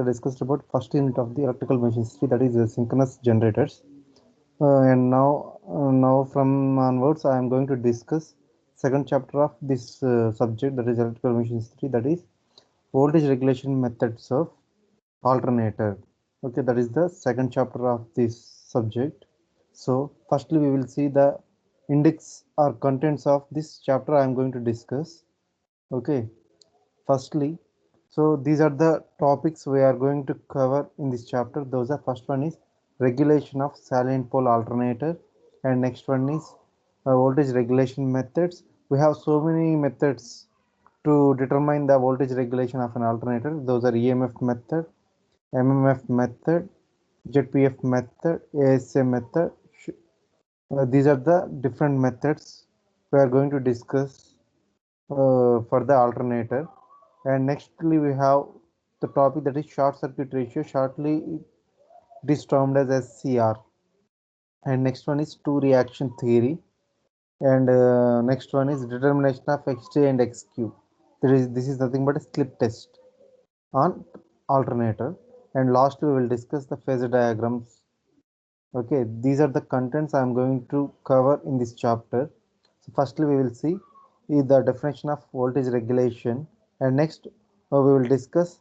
Discussed about first unit of the electrical machinery, that is synchronous generators. And now from onwards, I am going to discuss second chapter of this subject, that is electrical machinery, that is voltage regulation methods of alternator. Okay, that is the second chapter of this subject. So firstly, we will see the index or contents of this chapter I am going to discuss. Okay, firstly, so these are the topics we are going to cover in this chapter. Those are, first one is regulation of salient pole alternator, and next one is voltage regulation methods. We have so many methods to determine the voltage regulation of an alternator. Those are EMF method, MMF method, ZPF method, ASA method. These are the different methods we are going to discuss for the alternator. And nextly we have the topic, that is short circuit ratio. Shortly it is termed as SCR. And next one is two reaction theory. And next one is determination of XJ and XQ. This is nothing but a slip test on alternator. And last we will discuss the phasor diagrams. Okay, these are the contents I am going to cover in this chapter. So firstly we will see the definition of voltage regulation, and next we will discuss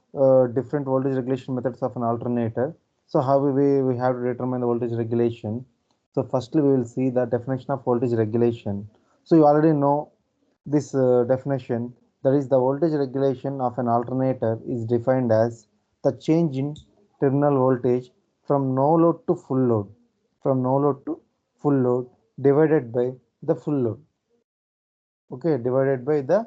different voltage regulation methods of an alternator. So how we have to determine the voltage regulation. So firstly we will see the definition of voltage regulation. So you already know this definition, that is the voltage regulation of an alternator is defined as the change in terminal voltage from no load to full load, full load divided by the full load. Okay, divided by the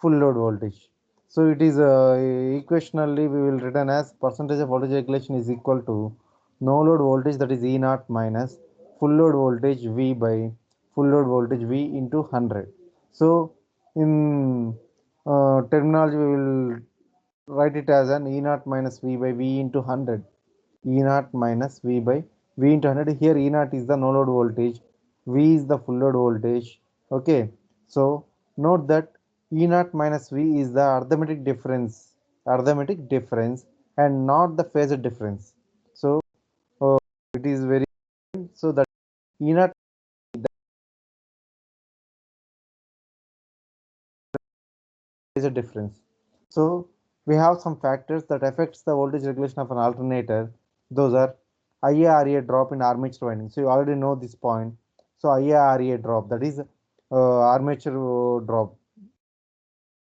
full load voltage. So it is equationally we will written as percentage of voltage regulation is equal to no load voltage, that is E naught, minus full load voltage V by full load voltage V into 100. So in terminology we will write it as an E naught minus V by V into 100. E naught minus V by V into 100. Here E naught is the no load voltage, V is the full load voltage. Okay, so note that E naught minus V is the arithmetic difference, and not the phasor difference. So it is very, so that E naught is a difference. So we have some factors that affects the voltage regulation of an alternator. Those are IARA drop in armature winding. So you already know this point. So IARA drop, that is armature drop.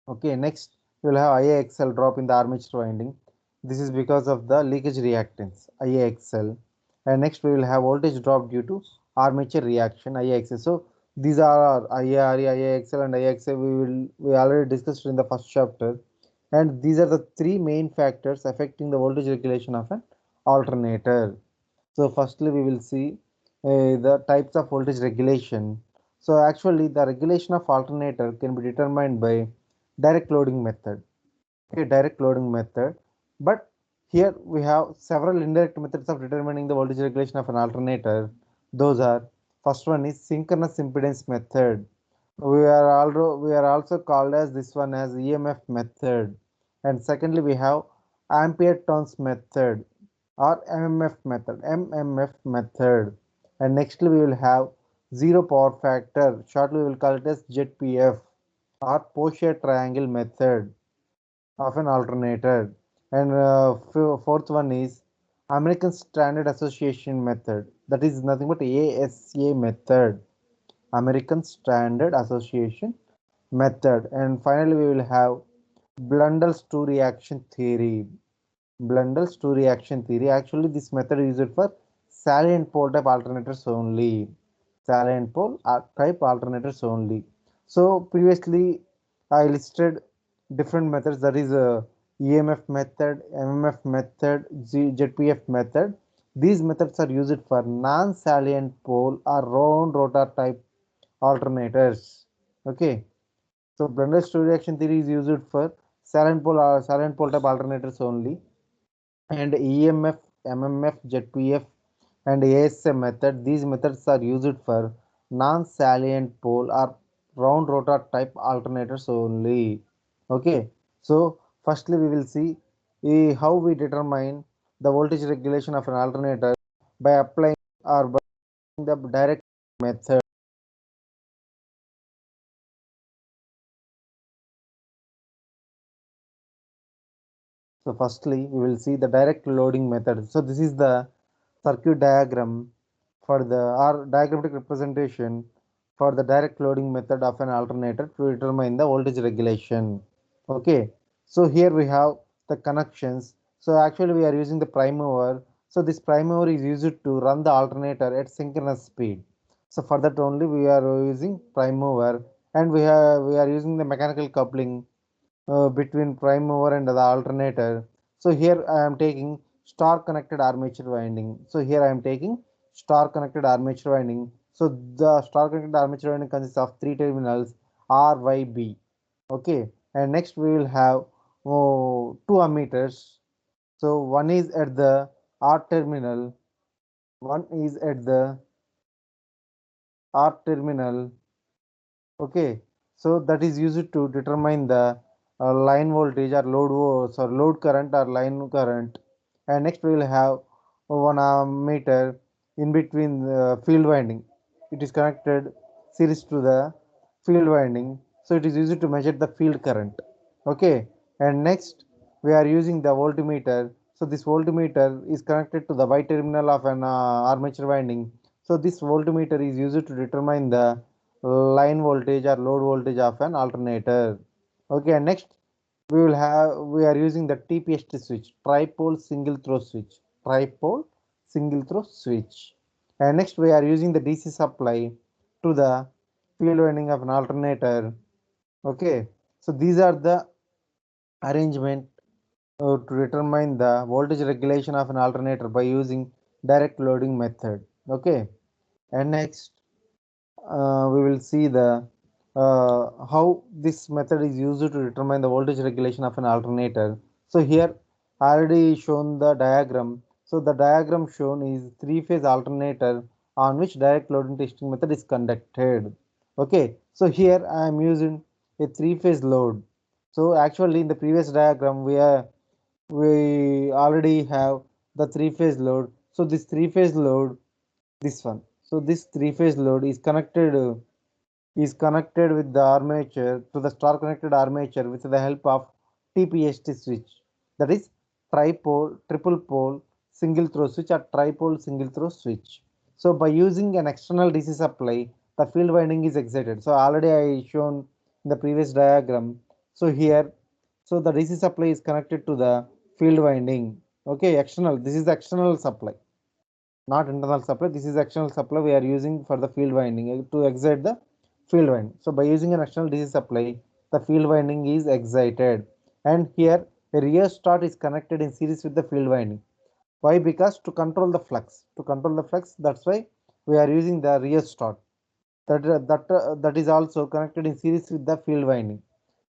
Okay, next you will have IAXL drop in the armature winding. This is because of the leakage reactance, IAXL. And next we will have voltage drop due to armature reaction, IAXL. So these are IARE, IAXL and IAXL. We already discussed in the first chapter. And these are the three main factors affecting the voltage regulation of an alternator. So firstly we will see the types of voltage regulation. So actually the regulation of alternator can be determined by direct loading method. Okay, direct loading method. But here we have several indirect methods of determining the voltage regulation of an alternator. Those are, first one is synchronous impedance method. We are also called as this one as EMF method. And secondly we have ampere turns method or MMF method. And nextly we will have zero power factor. Shortly we will call it as ZPF or Poisson triangle method of an alternator. And fourth one is American Standard Association method. That is nothing but ASA method. American Standard Association method. And finally we will have Blundel's two reaction theory. Blundel's two reaction theory. Actually, this method is used for salient pole type alternators only. Salient pole type alternators only. So previously I listed different methods, that is EMF method, MMF method, ZPF method. These methods are used for non-salient pole or round rotor type alternators. Okay. So Blundel's two reaction theory is used for salient pole type alternators only, and EMF, MMF, ZPF, and ASA method. These methods are used for non-salient pole or round rotor type alternators only. Okay, so firstly we will see how we determine the voltage regulation of an alternator by applying or by the direct method. So firstly, we will see the direct loading method. So this is the circuit diagram for the or diagrammatic representation for the direct loading method of an alternator to determine the voltage regulation. Okay, so here we have the connections. So actually we are using the prime mover. So this prime mover is used to run the alternator at synchronous speed. So for that only we are using prime mover, and we are using the mechanical coupling between prime mover and the alternator. So here I am taking star connected armature winding. So here I am taking star connected armature winding. So the star connected armature winding consists of three terminals R, Y, B. Okay, and next we will have two ammeters. So one is at the R terminal, one is at the R terminal. Okay, so that is used to determine the line voltage or load current or line current. And next we will have one ammeter in between the field winding. It is connected series to the field winding, so it is used to measure the field current. Okay, and next we are using the voltmeter. So this voltmeter is connected to the Y terminal of an armature winding. So this voltmeter is used to determine the line voltage or load voltage of an alternator. Okay, and next we are using the TPST switch, tripole single throw switch, tripole single throw switch. And next we are using the DC supply to the field winding of an alternator. Okay, so these are the arrangement to determine the voltage regulation of an alternator by using direct loading method. Okay, and next we will see the how this method is used to determine the voltage regulation of an alternator. So here I already shown the diagram. So the diagram shown is three-phase alternator on which direct loading testing method is conducted. Okay, so here I am using a three-phase load. So actually in the previous diagram we already have the three-phase load. So this three-phase load, this one. So this three-phase load is connected with the armature to the star connected armature with the help of TPST switch, that is tripole, triple pole, single throw switch or tripole single throw switch. So by using an external DC supply, the field winding is excited. So already I shown in the previous diagram. So here, so the DC supply is connected to the field winding. Okay, external. This is the external supply, not internal supply. This is external supply we are using for the field winding to excite the field winding. So by using an external DC supply, the field winding is excited, and here a rheostat is connected in series with the field winding. Why? Because to control the flux. To control the flux, that's why we are using the rheostat. That is also connected in series with the field winding.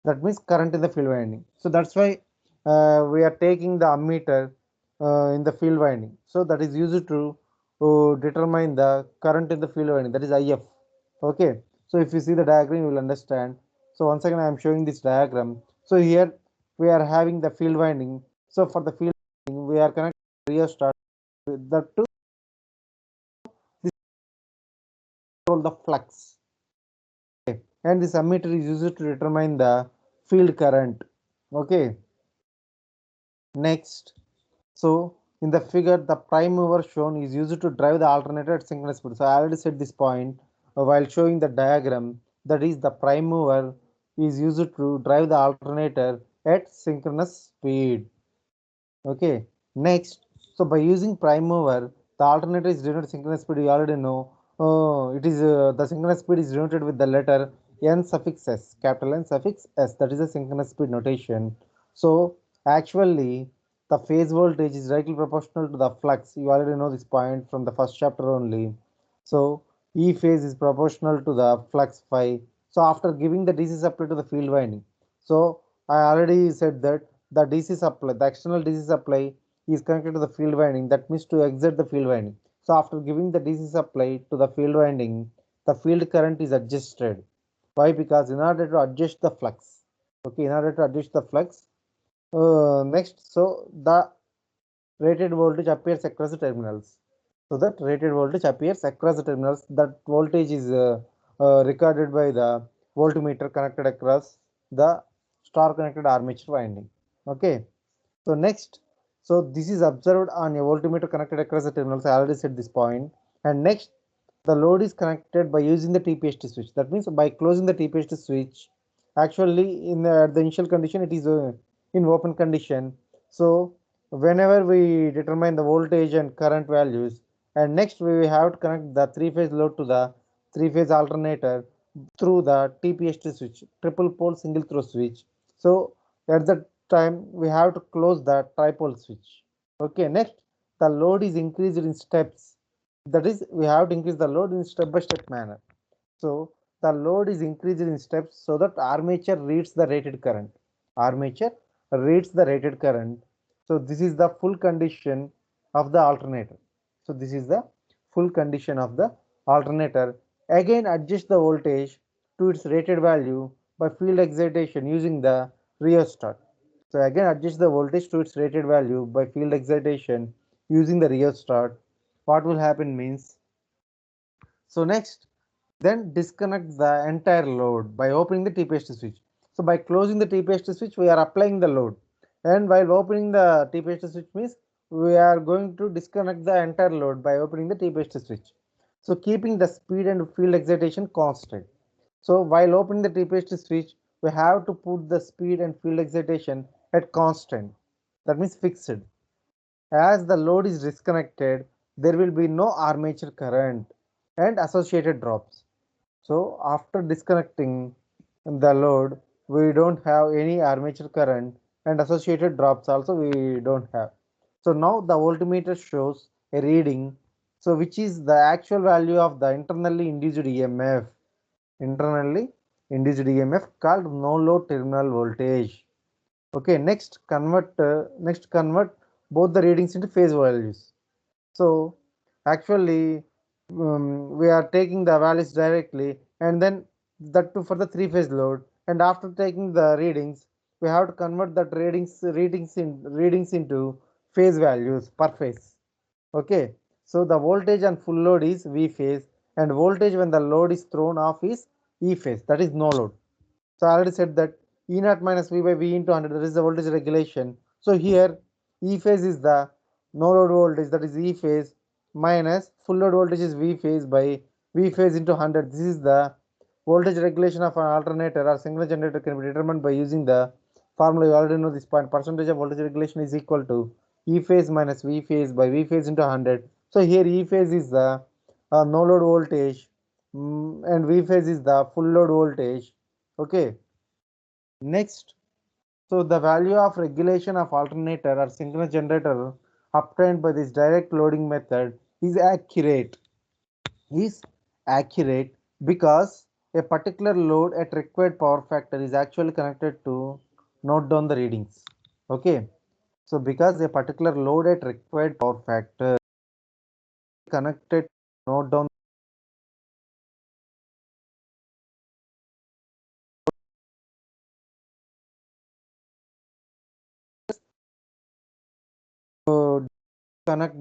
That means current in the field winding. So that's why we are taking the ammeter in the field winding. So that is used to determine the current in the field winding, that is IF. Okay, so if you see the diagram you will understand. So once again I am showing this diagram. So here we are having the field winding. So for the field winding we are connecting the rheostat with that to control the flux. Okay, and this ammeter is used to determine the field current. Okay, next. So in the figure, the prime mover shown is used to drive the alternator at synchronous speed. So I already said this point while showing the diagram. That is, the prime mover is used to drive the alternator at synchronous speed. Okay. Next, so by using prime mover, the alternator is denoted synchronous speed. You already know. It is the synchronous speed is denoted with the letter n suffix s, capital N suffix s. That is a synchronous speed notation. So actually, the phase voltage is directly proportional to the flux. You already know this point from the first chapter only. So E phase is proportional to the flux phi. So after giving the DC supply to the field winding, so I already said that the DC supply, the external DC supply is connected to the field winding. That means to exert the field winding. So after giving the DC supply to the field winding, the field current is adjusted. Why? Because in order to adjust the flux, okay, in order to adjust the flux, Next, so the rated voltage appears across the terminals. So that rated voltage appears across the terminals. That voltage is recorded by the voltmeter connected across the star connected armature winding. Okay. So next, so this is observed on a voltmeter connected across the terminals. I already said this point. And next, the load is connected by using the TPST switch. That means by closing the TPST switch, actually in the initial condition it is in open condition. So whenever we determine the voltage and current values, and next we have to connect the three-phase load to the three-phase alternator through the TPST switch, triple pole single throw switch. So at that time we have to close the tripole switch. Okay, next the load is increased in steps. That is, we have to increase the load in step-by-step manner. So the load is increased in steps so that armature reads the rated current. Armature reads the rated current. So this is the full condition of the alternator. So this is the full condition of the alternator. Again, adjust the voltage to its rated value by field excitation using the rheostat. So again, adjust the voltage to its rated value by field excitation using the rheostat. What will happen means, so next, then disconnect the entire load by opening the TPST switch. So by closing the TPST switch, we are applying the load. And while opening the TPST switch means we are going to disconnect the entire load by opening the TPST switch. So keeping the speed and field excitation constant. So while opening the TPST switch, we have to put the speed and field excitation at constant. That means fixed. As the load is disconnected, there will be no armature current and associated drops. So after disconnecting the load, we don't have any armature current and associated drops also we don't have. So now the voltmeter shows a reading, so which is the actual value of the internally induced EMF. Internally induced EMF called no load terminal voltage. Okay, next convert both the readings into phase values. So actually we are taking the values directly, and then that too for the three-phase load, and after taking the readings we have to convert that readings into phase values per phase. Okay, so the voltage on full load is V phase, and voltage when the load is thrown off is E phase, that is no load. So I already said that E naught minus V by V into 100, that is the voltage regulation. So here E phase is the no load voltage, that is E phase, minus full load voltage is V phase by V phase into 100. This is the voltage regulation of an alternator or synchronous generator can be determined by using the formula. You already know this point. Percentage of voltage regulation is equal to E phase minus V phase by V phase into 100. So here E phase is the no load voltage, and V phase is the full load voltage. Okay. Next, so the value of regulation of alternator or synchronous generator obtained by this direct loading method is accurate because a particular load at required power factor is actually connected to note down the readings. Okay, so because a particular load at required power factor connected to note down uh, connect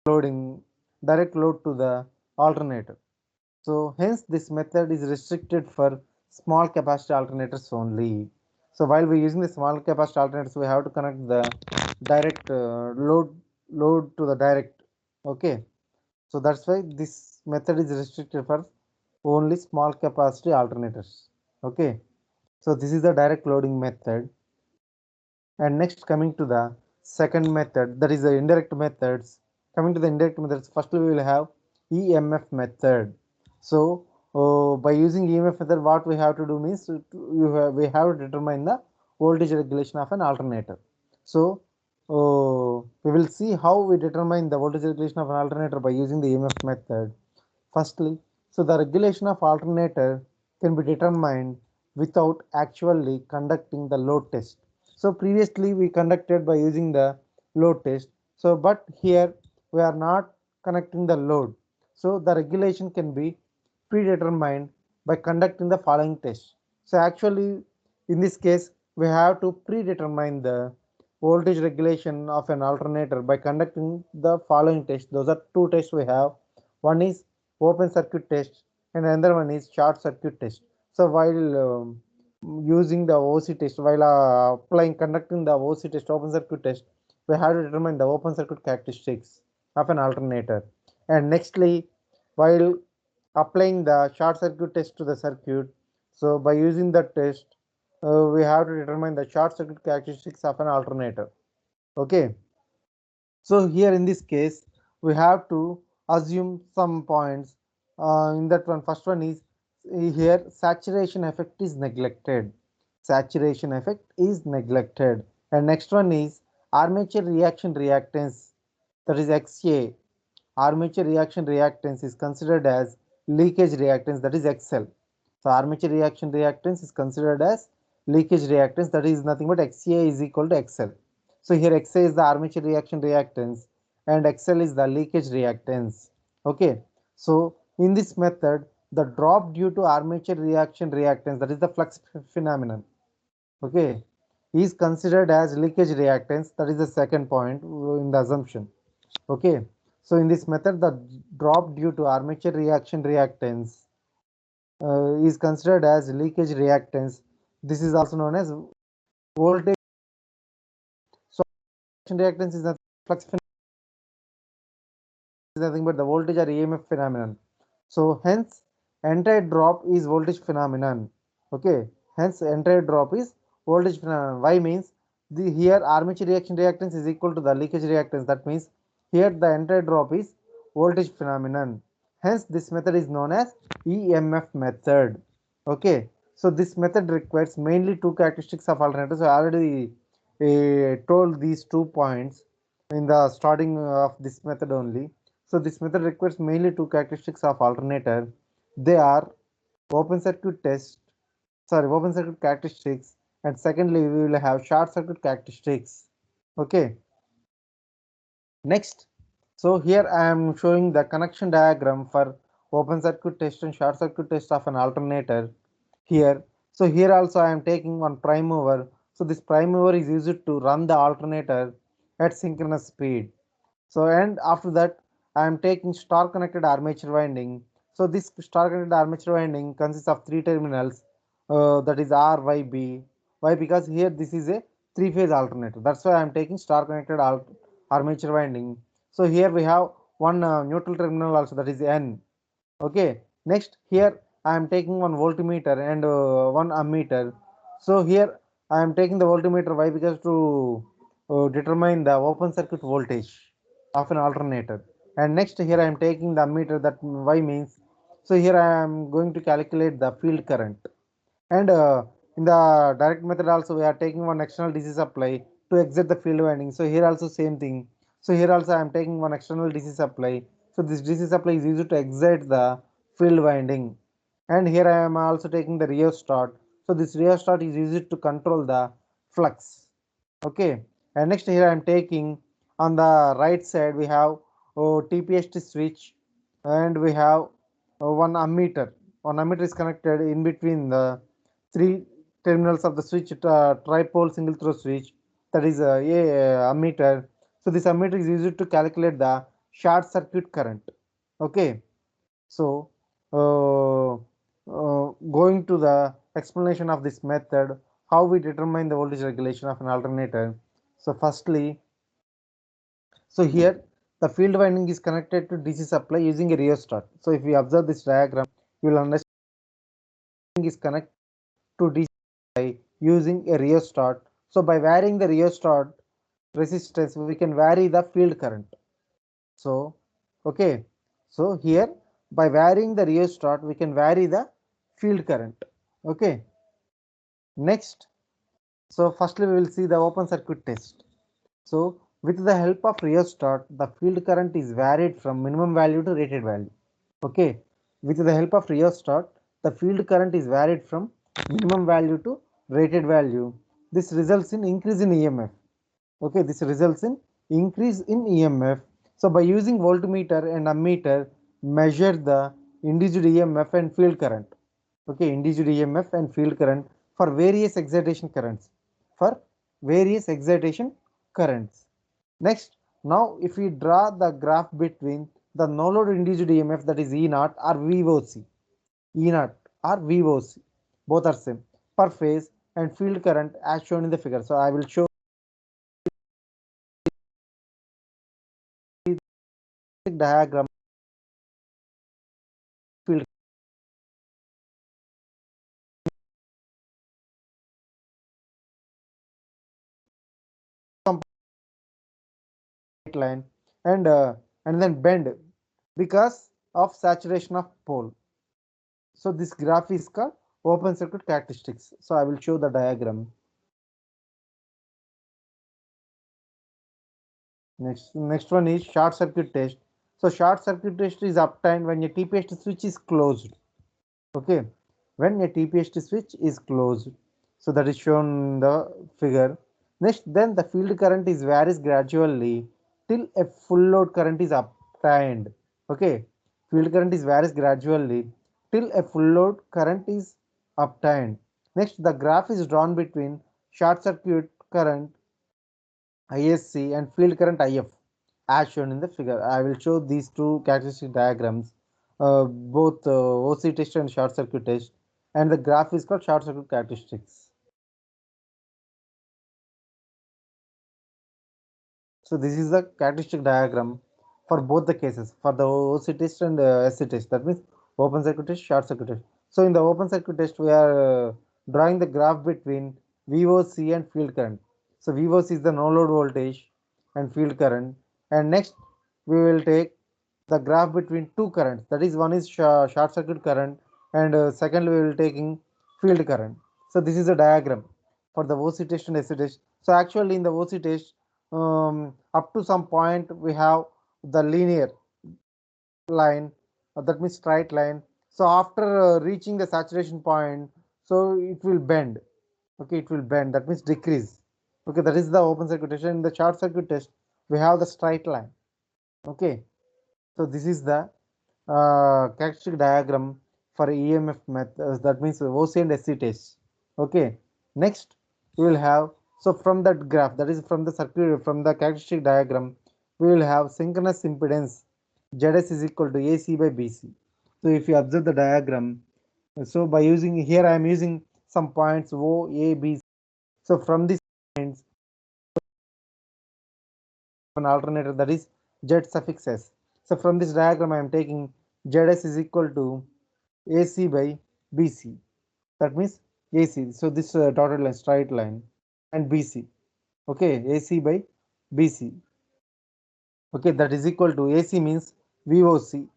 loading direct load to the alternator. So hence this method is restricted for small capacity alternators only. So while we're using the small capacity alternators, we have to connect the direct load to the direct. Okay. So that's why this method is restricted for only small capacity alternators. Okay. So this is the direct loading method. And next, coming to the second method, that is the indirect methods. Coming to the indirect methods, first we will have EMF method. So by using EMF method, what we have to do means we have to determine the voltage regulation of an alternator. So we will see how we determine the voltage regulation of an alternator by using the EMF method. Firstly, so the regulation of alternator can be determined without actually conducting the load test. So previously we conducted by using the load test. So but here we are not connecting the load. So the regulation can be predetermined by conducting the following test. So actually in this case we have to predetermine the voltage regulation of an alternator by conducting the following tests. Those are two tests we have. One is open circuit test and another one is short circuit test. So while using the OC test, while conducting the OC test, open circuit test, we have to determine the open circuit characteristics of an alternator. And nextly, while applying the short circuit test to the circuit, so by using the test, we have to determine the short circuit characteristics of an alternator. Okay. So here in this case, we have to assume some points. In that one, first one is here saturation effect is neglected. Saturation effect is neglected. And next one is armature reaction reactance, that is XA. Armature reaction reactance is considered as leakage reactance, that is XL. So armature reaction reactance is considered as leakage reactance, that is nothing but XA is equal to XL. So here XA is the armature reaction reactance and XL is the leakage reactance. Okay. So in this method, the drop due to armature reaction reactance, that is the flux phenomenon, okay, is considered as leakage reactance. That is the second point in the assumption. Okay. So in this method, the drop due to armature reaction reactance is considered as leakage reactance. This is also known as voltage. So reactance is nothing, flux is nothing but the voltage or EMF phenomenon. So hence entire drop is voltage phenomenon. Okay. Hence entire drop is voltage phenomenon. Why means the here armature reaction reactance is equal to the leakage reactance. That means here the entire drop is voltage phenomenon. Hence this method is known as EMF method. Okay. So this method requires mainly two characteristics of alternators. So I already told these 2 points in the starting of this method only. So this method requires mainly two characteristics of alternator. They are open circuit open circuit characteristics, and secondly we will have short circuit characteristics. Okay. Next, so here I am showing the connection diagram for open circuit test and short circuit test of an alternator here. So here also I am taking one prime mover. So this prime mover is used to run the alternator at synchronous speed. So and after that I am taking star connected armature winding. So this star connected armature winding consists of three terminals, that is R, Y, B. Why? Because here this is a three-phase alternator. That's why I am taking star connected armature winding. So here we have one neutral terminal also, that is N. Okay. Next here I am taking one voltmeter and one ammeter. So here I am taking the voltmeter. Why? Because to determine the open circuit voltage of an alternator. And next here I am taking the ammeter. That why means, so here I am going to calculate the field current. And in the direct method also we are taking one external DC supply to exert the field winding. So here also same thing. So here also I am taking one external DC supply. So this DC supply is used to exert the field winding. And here I am also taking the rheostat. So this rheostat is used to control the flux. Okay. And next here I am taking on the right side we have TPST switch and we have one ammeter. One ammeter is connected in between the three terminals of the switch, tripole single throw switch, that is a ammeter. So this ammeter is used to calculate the short circuit current. Okay. So going to the explanation of this method, how we determine the voltage regulation of an alternator. So firstly, so here the field winding is connected to DC supply using a rheostat. So if we observe this diagram, you will understand is connected to DC supply using a rheostat. So by varying the rheostat resistance, we can vary the field current. So okay, so here by varying the rheostat, we can vary the field current. Okay. Next, so firstly we will see the open circuit test. So with the help of rheostat, the field current is varied from minimum value to rated value. Okay. With the help of rheostat, the field current is varied from minimum value to rated value. This results in increase in EMF. Okay. This results in increase in EMF. So by using voltmeter and ammeter, measure the induced EMF and field current. Okay. Induced EMF and field current for various excitation currents. for various excitation currents. Next, now if we draw the graph between the no load induced EMF, that is E naught or VOC, E naught or VOC, both are same, per phase, and field current as shown in the figure. So I will show the diagram field line and then bend because of saturation of pole. So this graph is called open circuit characteristics. So I will show the diagram. Next one is short circuit test. So short circuit test is obtained when a TPS switch is closed. Okay, when a TPS switch is closed. So that is shown in the figure. Next, then the field current is varies gradually till a full load current is obtained. Okay, field current is varies gradually till a full load current is obtained. Next, the graph is drawn between short circuit current ISC and field current IF as shown in the figure. I will show these two characteristic diagrams, both OC test and short circuit test, and the graph is called short circuit characteristics. So this is the characteristic diagram for both the cases, for the OC test and SC test. That means open circuit test, short circuit test. So in the open circuit test, we are drawing the graph between VOC and field current. So VOC is the no load voltage and field current. And next we will take the graph between two currents. That is, one is short circuit current, and second we will taking field current. So this is a diagram for the OC test and SC test. So actually in the OC test, up to some point we have the linear line, that means straight line. So after reaching the saturation point, so it will bend. Okay, it will bend, that means decrease. Okay, that is the open circuit test. In the short circuit test we have the straight line. Okay, so this is the characteristic diagram for EMF method, that means OC and SC test. Okay, next we will have, so from that graph, that is from the circuit, from the characteristic diagram, we will have synchronous impedance ZS is equal to AC by BC. So if you observe the diagram, so by using here I am using some points O, A, B. So from these points an alternator, that is Z suffix S. So from this diagram I am taking ZS is equal to AC by BC. That means AC. So this dotted line, straight line, and BC. Okay, AC by BC. Okay, that is equal to AC means VOC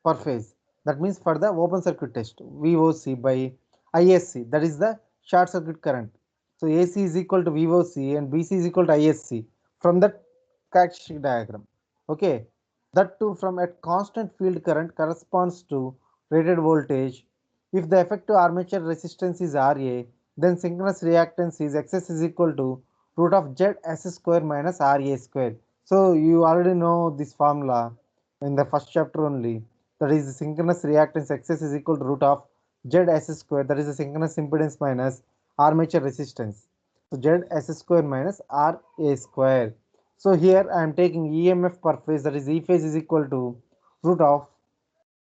per phase. That means for the open circuit test, VOC by ISC, that is the short circuit current. So AC is equal to VOC and BC is equal to ISC from that characteristic diagram. Okay, that too from a constant field current corresponds to rated voltage. If the effective armature resistance is Ra, then synchronous reactance is Xs is equal to root of Z S square minus Ra square. So you already know this formula in the first chapter only. That is the synchronous reactance Xs is equal to root of Z S square. That is the synchronous impedance minus armature resistance. So Z S square minus Ra square. So here I am taking EMF per phase, that is E phase is equal to root of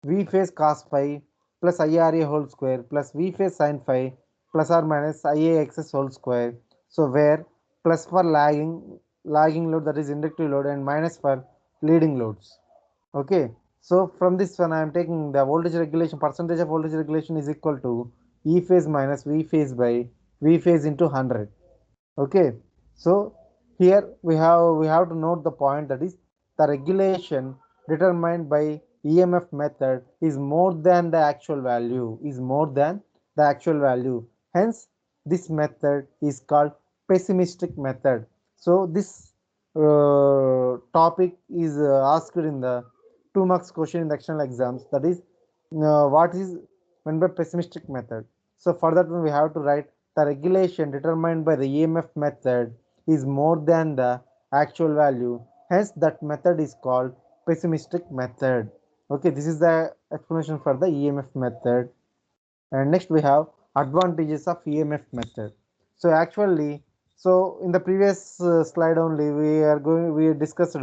V phase cos phi plus IRA whole square plus V phase sin phi plus or minus IAXS whole square. So where plus for lagging load, that is inductive load, and minus for leading loads. Okay, so from this one I am taking the voltage regulation, percentage of voltage regulation is equal to E phase minus V phase by V phase into 100. Okay, so here we have to note the point, that is the regulation determined by EMF method is more than the actual value, hence this method is called pessimistic method. So this topic is asked in the 2 marks question in the external exams, that is what is meant by pessimistic method. So for that one we have to write the regulation determined by the EMF method is more than the actual value, hence that method is called pessimistic method. Okay, this is the explanation for the EMF method. And next we have advantages of EMF method. So actually So in the previous slide only, we discussed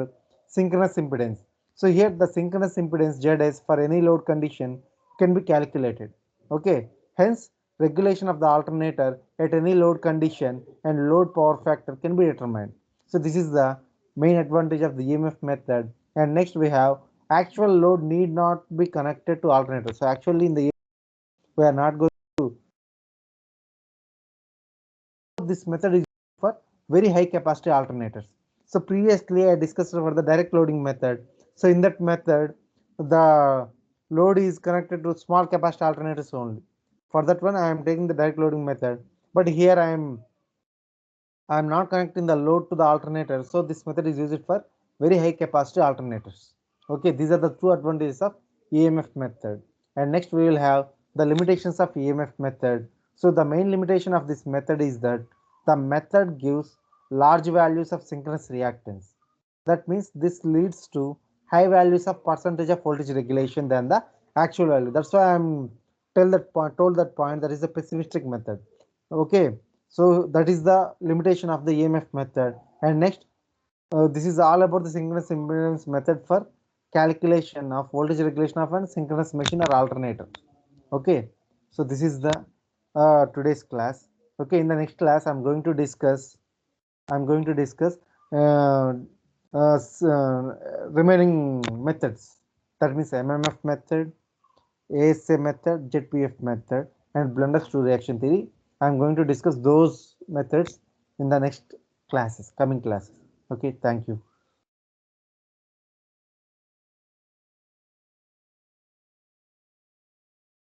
synchronous impedance. So here the synchronous impedance ZS for any load condition can be calculated. Okay, hence regulation of the alternator at any load condition and load power factor can be determined. So this is the main advantage of the EMF method. And next we have actual load need not be connected to alternator. So actually in the we are not going to, this method is for very high capacity alternators. So previously I discussed about the direct loading method. So in that method, the load is connected to small capacity alternators only. For that one, I am taking the direct loading method. But here I am not connecting the load to the alternator. So this method is used for very high capacity alternators. Okay, these are the two advantages of EMF method. And next we will have the limitations of EMF method. So the main limitation of this method is that the method gives large values of synchronous reactance. That means this leads to high values of percentage of voltage regulation than the actual value. That's why I'm told that point that is a pessimistic method. Okay, so that is the limitation of the EMF method. And next, this is all about the synchronous impedance method for calculation of voltage regulation of a synchronous machine or alternator. Okay, so this is the today's class. Okay, in the next class, I'm going to discuss uh, remaining methods. That means MMF method, ASA method, ZPF method, and blenders to reaction theory. I'm going to discuss those methods in the next classes, coming classes. Okay, thank you.